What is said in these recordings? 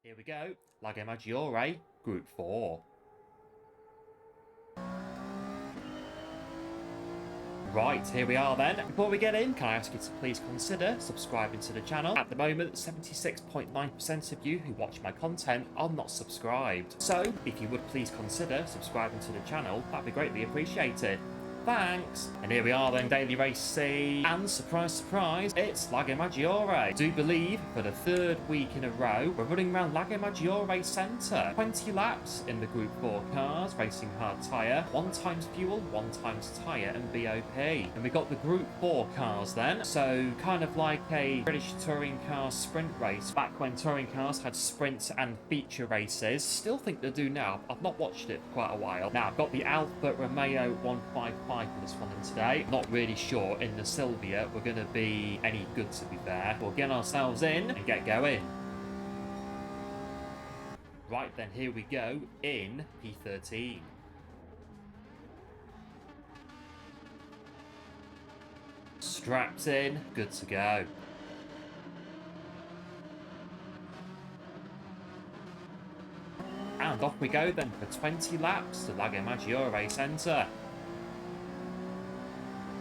Here we go, Lago Maggiore, Group 4. Right, here we are then. Before we get in, can I ask you to please consider subscribing to the channel? At the moment, 76.9% of you who watch my content are not subscribed. So, if you would please consider subscribing to the channel, that'd be greatly appreciated. Thanks! And here we are then, Daily Race C, and surprise, surprise, it's Lago Maggiore. I do believe for the third week in a row, we're running around Lago Maggiore Centre. 20 laps in the Group 4 cars, racing hard tyre, 1 times fuel, 1 times tyre and BOP. And we got the Group 4 cars then, so kind of like a British touring car sprint race, back when touring cars had sprint and feature races. Still think they do now, I've not watched it for quite a while. Now, I've got the Alfa Romeo 155 for this one in today. Not really sure in the Sylvia we're going to be any good, to be fair. We'll get ourselves in and get going. Right then, here we go in P13. Strapped in, good to go. And off we go then for 20 laps to Lago Maggiore Centre.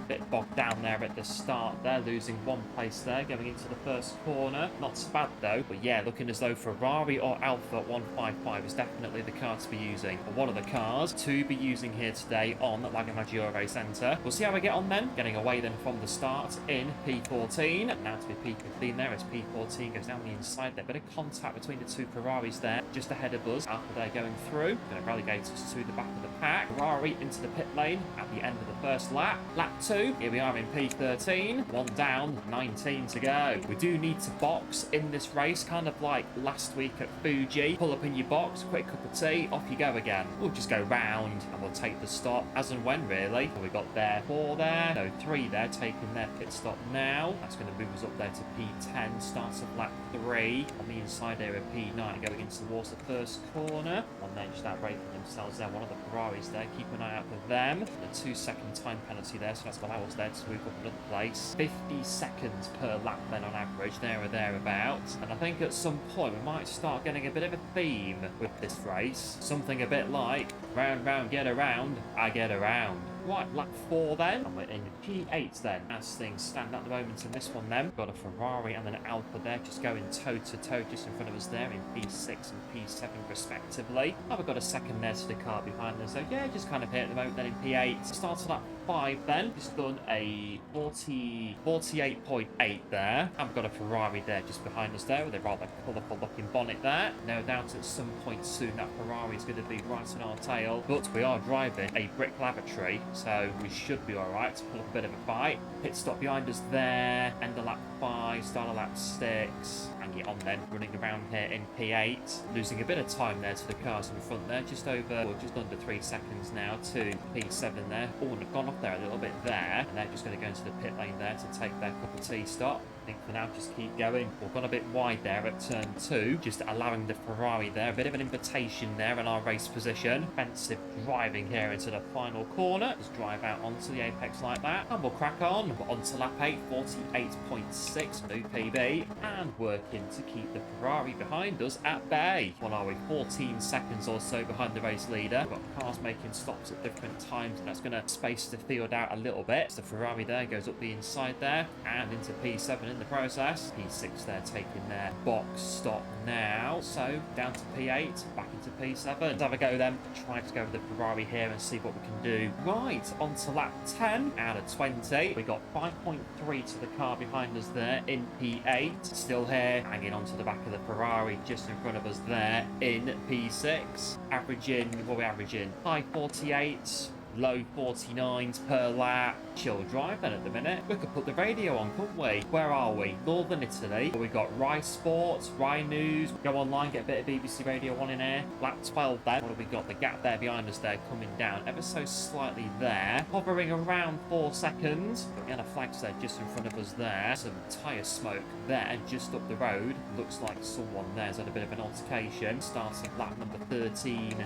Bit bogged down there at the start there, losing 1 place there, going into the first corner. Not so bad though, but yeah, looking as though Ferrari or Alfa 155 is definitely the car to be using, or one of the cars to be using here today on Lago Maggiore Centre. We'll see how we get on then, getting away then from the start in P14, now to be P15 there as P14 goes down the inside there. Bit of contact between the two Ferraris there, just ahead of us after they're going through. Going to relegate us to the back of the pack. Ferrari into the pit lane at the end of the first lap. Lap 2. Here we are in P13, 1 down, 19 to go. We do need to box in this race, kind of like last week at Fuji. Pull up in your box, quick cup of tea, off you go again. We'll just go round and we'll take the stop as and when, really. We got there 4 there, no 3 there, taking their pit stop now. That's going to move us up there to P10, starts at lap 3. On the inside there at P9, going into towards the first corner. One there just out breaking themselves there, one of the Ferraris there, keep an eye out for them. The 2-second time penalty there, so that's going to allow us there to move up another place. 50 seconds per lap then on average, there or thereabouts. And I think at some point we might start getting a bit of a theme with this race. Something a bit like, round, round, get around, I get around. Right, lap 4 then, and we're in P8 then, as things stand at the moment in this one then. Got a Ferrari and an Alfa there, just going toe-to-toe just in front of us there in P6 and P7 respectively. And we've got a second there to the car behind us, so yeah, just kind of here at the moment then in P8. Started lap 5 then, just done a 48.8 there. And we've got a Ferrari there just behind us there with a rather colourful looking bonnet there. No doubt at some point soon that Ferrari is going to be right on our tail, but we are driving a brick lavatory, so we should be alright to pull up a bit of a fight. Pit stop behind us there, end of lap 5, start of lap 6, and get on then, running around here in P8. Losing a bit of time there to the cars in front there, just over, or just under 3 seconds now to P7 there. Oh, they've gone off there a little bit there, and they're just going to go into the pit lane there to take their cup of tea stop. I think for now, just keep going. We've gone a bit wide there at turn 2, just allowing the Ferrari there a bit of an invitation there in our race position. Offensive driving here into the final corner. Just drive out onto the apex like that, and we'll crack on. We're on to lap 8, 48.6 new PB, and working to keep the Ferrari behind us at bay. What are we, 14 seconds or so behind the race leader. We've got cars making stops at different times, and that's going to space the field out a little bit. So the Ferrari there goes up the inside there, and into P7 in the process. P6 there taking their box stop now. So down to P8, back into P7. Let's have a go then. Try to go with the Ferrari here and see what we can do. Right, on to lap 10 out of 20. We got 5.3 to the car behind us there in P8. Still here, hanging onto the back of the Ferrari just in front of us there in P6. Averaging, what are we averaging? High 48. Low 49s per lap. Chill drive then at the minute. We could put the radio on, couldn't we? Where are we? Northern Italy. We got Rai Sports, Rai News. Go online, get a bit of BBC Radio 1 in here. Lap 12 then. What have we got? The gap there behind us there coming down ever so slightly there. Hovering around 4 seconds. Got the other flags there just in front of us there. Some tyre smoke there just up the road. Looks like someone there's had a bit of an altercation. Starting lap number 13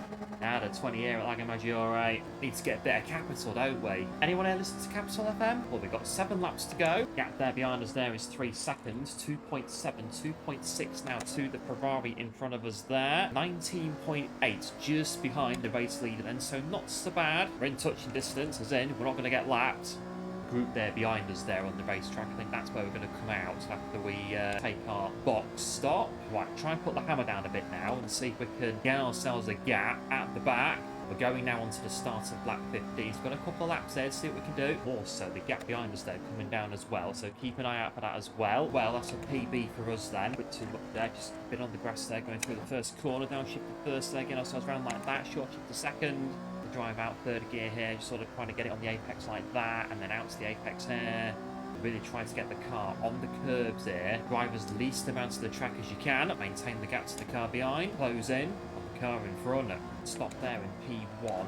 out of 20 here at Lago Maggiore. Need to get a bit of capital, don't we? Anyone here listen to Capital FM? Well, we've got 7 laps to go. Gap there behind us there is 3 seconds. 2.7, 2.6 now to the Ferrari in front of us there. 19.8 just behind the race leader then, so not so bad. We're in touching distance, as in we're not going to get lapped. Group there behind us there on the racetrack. I think that's where we're going to come out after we take our box stop. Right, try and put the hammer down a bit now and see if we can get ourselves a gap at the back. We're going now onto the start of lap 50. We've got a couple of laps there to see what we can do. Also, the gap behind us there coming down as well, so keep an eye out for that as well. Well, that's a PB for us then. Bit too much there, just a bit on the grass there, going through the first corner. Downshift to first there, getting ourselves around like that. Short shift to second. Drive out third gear here, just sort of trying to get it on the apex like that, and then out to the apex here. Really trying to get the car on the curbs here. Drive as least amount of the track as you can. Maintain the gap to the car behind. Close in on the car in front. Stop there in P1.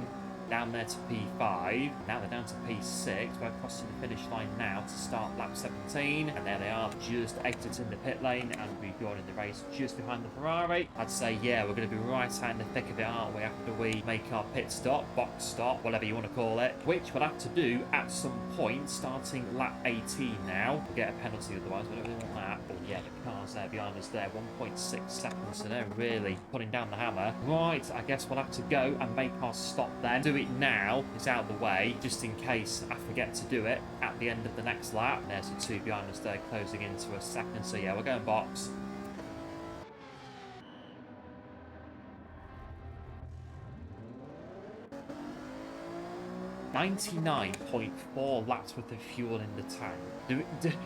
Down there to P5. Now they're down to P6. We're crossing the finish line now to start lap 17. And there they are, just exiting the pit lane and rejoining the race just behind the Ferrari. I'd say, yeah, we're going to be right out in the thick of it, aren't we, after we make our pit stop, box stop, whatever you want to call it, which we'll have to do at some point starting lap 18 now. We'll get a penalty otherwise, we don't really want that. But yeah, the car's there behind us there, 1.6 seconds, so they're really putting down the hammer. Right, I guess we'll have to go and make our stop then. Do it now, it's out of the way, just in case I forget to do it at the end of the next lap. There's the 2 behind us there closing into a second, so yeah, we're going box. 99.4 laps worth of fuel in the tank.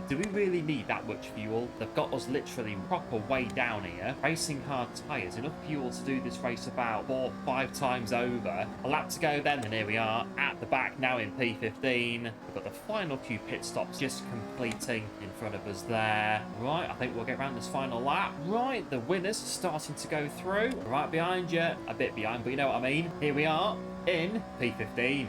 Do we really need that much fuel? They've got us literally proper way down here. Racing hard tyres, enough fuel to do this race about 4 or 5 times over. A lap to go then, and here we are at the back now in P15. We've got the final few pit stops just completing in front of us there. Right, I think we'll get around this final lap. Right, the winners starting to go through. Right behind you, a bit behind, but you know what I mean. Here we are in P15.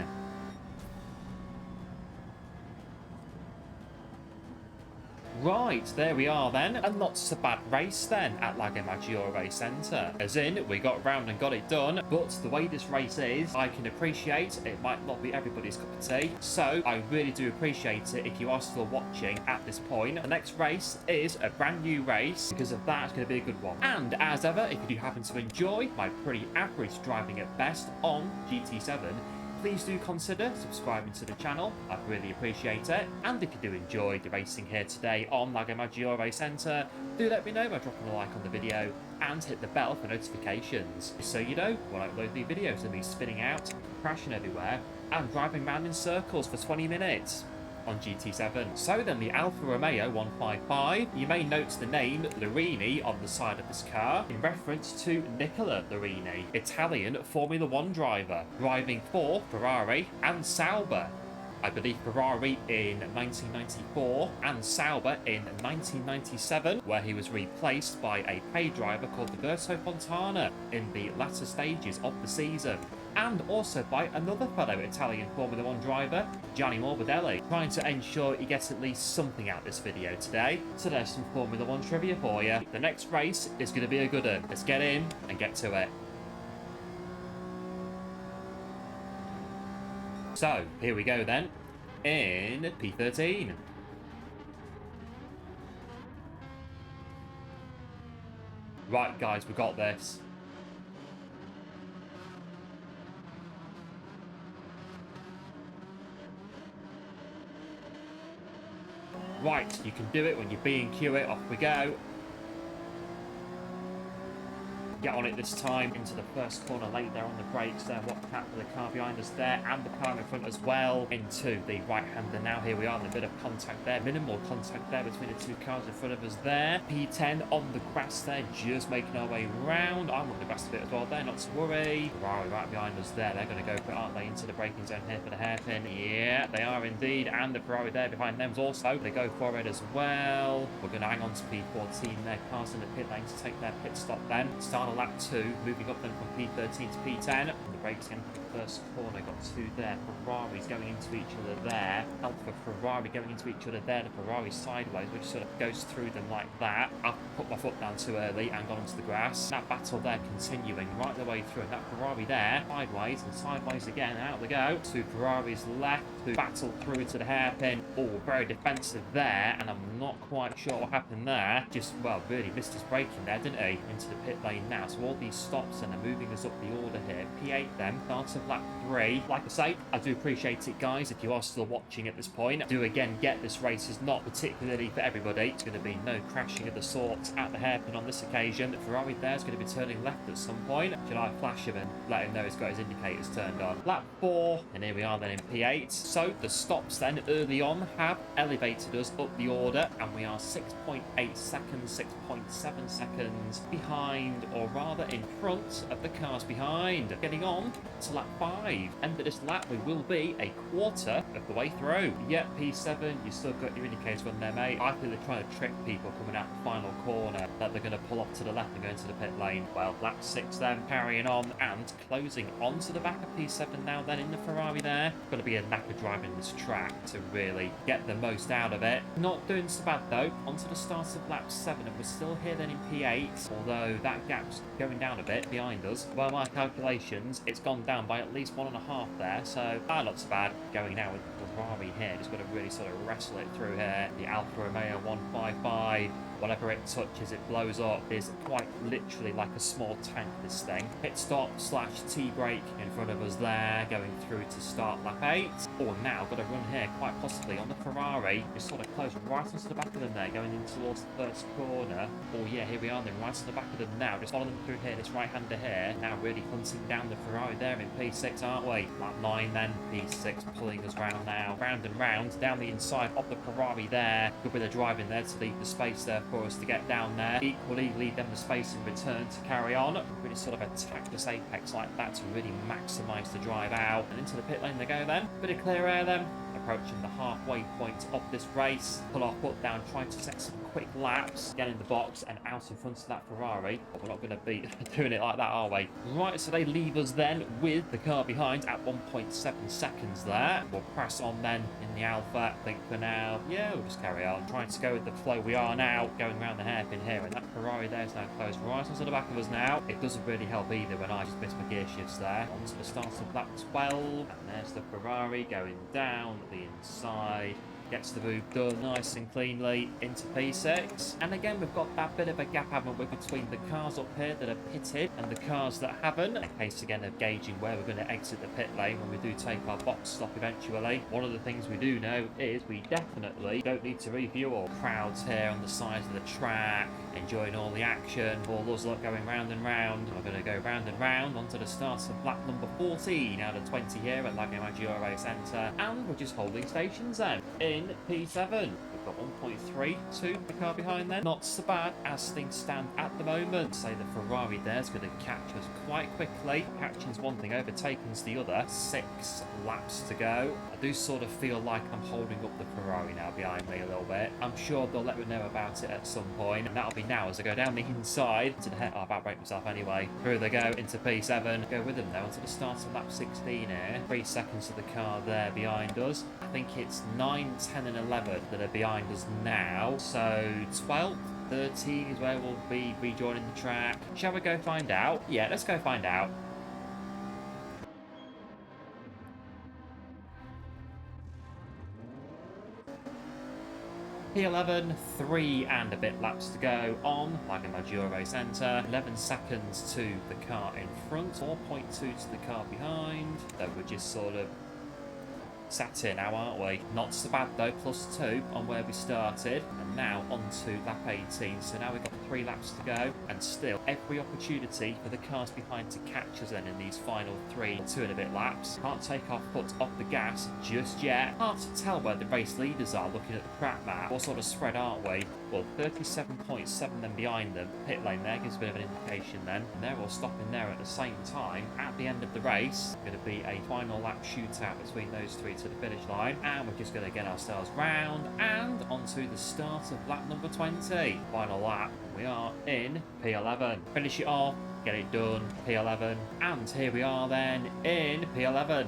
Right, there we are then. And not so bad race then at Lago Maggiore Centre. As in, we got round and got it done. But the way this race is, I can appreciate it might not be everybody's cup of tea. So I really do appreciate it if you are still watching at this point. The next race is a brand new race. Because of that, it's going to be a good one. And as ever, if you do happen to enjoy my pretty average driving at best on GT7, please do consider subscribing to the channel. I'd really appreciate it. And if you do enjoy the racing here today on Lago Maggiore Centre, do let me know by dropping a like on the video and hit the bell for notifications. So you know when I upload new videos of me spinning out, crashing everywhere, and driving around in circles for 20 minutes. On GT7. So then the Alfa Romeo 155, you may note the name Larini on the side of this car in reference to Nicola Larini, Italian Formula 1 driver, driving for Ferrari and Sauber. I believe Ferrari in 1994 and Sauber in 1997, where he was replaced by a paid driver called Roberto Fontana in the latter stages of the season. And also by another fellow Italian Formula 1 driver, Gianni Morbidelli, trying to ensure he gets at least something out of this video today. So there's some Formula 1 trivia for you. The next race is going to be a good one. Let's get in and get to it. So, here we go then, in P13. Right guys, we got this. Right, you can do it when you B&Q it, off we go. Get on it this time, into the first corner late there on the brakes there, watch out for the car behind us there, and the car in front as well, into the right-hander now. Here we are, in a bit of contact there, minimal contact there between the 2 cars in front of us there. P10 on the grass there, just making our way round. I'm on the grass a bit as well there, not to worry. Ferrari right behind us there, they're going to go for it, aren't they, into the braking zone here for the hairpin. Yeah, they are indeed, and the Ferrari there behind them also, they go for it as well. We're going to hang on to P14 there, cars in the pit lane to take their pit stop then. Start lap 2, moving up then from P13 to P10. And the brakes again for the first corner, got 2 there. Ferrari's going into each other there. Alpha Ferrari going into each other there. The Ferrari sideways, which sort of goes through them like that. I've put my foot down too early and gone onto the grass. That battle there continuing right the way through. And that Ferrari there, sideways and sideways again. Out they go. 2 Ferraris left to battle through to the hairpin. Oh, very defensive there. And I'm not quite sure what happened there. Just, well, really missed his braking there, didn't he? Into the pit lane now. So all these stops and they're moving us up the order here. P8 then, start of lap 3. Like I say, I do appreciate it, guys, if you are still watching at this point. Do again get this race is not particularly for everybody. It's going to be no crashing of the sorts at the hairpin on this occasion. The Ferrari there is going to be turning left at some point. Should I flash him and let him know he's got his indicators turned on? Lap 4, and here we are then in P8. So the stops then early on have elevated us up the order, and we are 6.8 seconds, 6.7 seconds behind, or rather in front of the cars behind. Getting on to lap 5. End of this lap, we will be a quarter of the way through. Yep, P7, you still got your indicators on there, mate. I think they're trying to trick people coming out the final corner that they're going to pull off to the left and go into the pit lane. Well, lap 6 then, carrying on and closing onto the back of P7 now then in the Ferrari there. Going to be a knacker driving this track to really get the most out of it. Not doing so bad though. Onto the start of lap 7, and we're still here then in P8, although that gap's going down a bit behind us. By my calculations, it's gone down by at least 1.5 there, so not so bad. Going now with Ferrari here, just got to really sort of wrestle it through here. The Alfa Romeo 155. Whatever it touches, it blows up. Is quite literally like a small tank, this thing. Pit stop / T-brake in front of us there, going through to start lap 8. Or now, got to run here, quite possibly, on the Ferrari. Just sort of close right onto the back of them there, going in towards the first corner. Oh yeah, here we are then, right on the back of them now. Just follow them through here, this right-hander here. Now really hunting down the Ferrari there in P6, aren't we? Lap 9 then, P6 pulling us round now. Round and round, down the inside of the Ferrari there. Good bit of driving there to leave the space there for us to get down there. Equally leave them the space in return to carry on. Really sort of attack this apex like that to really maximise the drive out. And into the pit lane they go then. Bit of clear air then. Approaching the halfway point of this race. Pull our foot down, trying to set some quick laps. Get in the box and out in front of that Ferrari. But we're not going to be doing it like that, are we? Right, so they leave us then with the car behind at 1.7 seconds there. We'll press on then in the Alpha. I think for now, yeah, we'll just carry on. Trying to go with the flow. We are now going around the hairpin here, and that Ferrari there is now close right onto the back of us now. It doesn't really help either when I just miss my gear shifts there. Onto the start of lap 12, and there's the Ferrari going down the inside. Gets the move done nice and cleanly into P6. And again, we've got that bit of a gap, haven't we, between the cars up here that are pitted and the cars that haven't. A case again of gauging where we're going to exit the pit lane when we do take our box stop eventually. One of the things we do know is we definitely don't need to refuel. Crowds here on the sides of the track, enjoying all the action. All those lot going round and round. We're going to go round and round onto the start of lap number 14 out of 20 here at Lago Maggiore Centre. And we're just holding stations then in P7. We've got 1.32 the car behind then. Not so bad as things stand at the moment. Say the Ferrari there's going to catch us quite quickly. Catching's one thing, overtaking's the other. 6 laps to go. I do sort of feel like I'm holding up the Ferrari now behind me a little bit. I'm sure they'll let me know about it at some point, and that'll be now as I go down the inside to the head. I'll about break myself anyway. Through they go into P7. Go with them now until the start of lap 16 here. 3 seconds of the car there behind us. I think it's 9, 10 and 11 that are behind us now. So 12, 13 is where we'll be rejoining the track. Shall we go find out? Yeah, let's go find out. P11, 3 and a bit laps to go on Lago Maggiore Centre. 11 seconds to the car in front, 4.2 to the car behind. So we're just sort of sat here now, aren't we? Not so bad though, +2 on where we started. And now on to lap 18. So now we've got 3 laps to go, and still every opportunity for the cars behind to catch us then in these final 3 2 and a bit laps. Can't take our foot off the gas just yet. Hard to tell where the race leaders are looking at the track map. What sort of spread, aren't we? Well, 37.7 then behind them. Pit lane there gives a bit of an indication then. And they're all stopping there at the same time. At the end of the race, going to be a final lap shootout between those 3 to the finish line. And we're just going to get ourselves round and onto the start of lap number 20. Final lap. We are in P11. Finish it off get it done, P11. And here we are then in P11.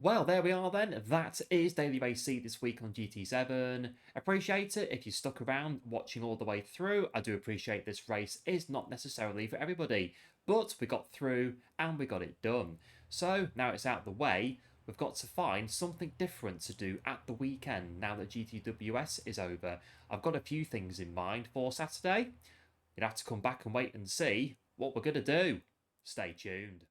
Well, there we are then. That is Daily Race C this week on GT7. Appreciate it if you stuck around watching all the way through. I do appreciate this race is not necessarily for everybody, but we got through and we got it done. So now it's out the way, we've got to find something different to do at the weekend now that GTWS is over. I've got a few things in mind for Saturday. You'll have to come back and wait and see what we're going to do. Stay tuned.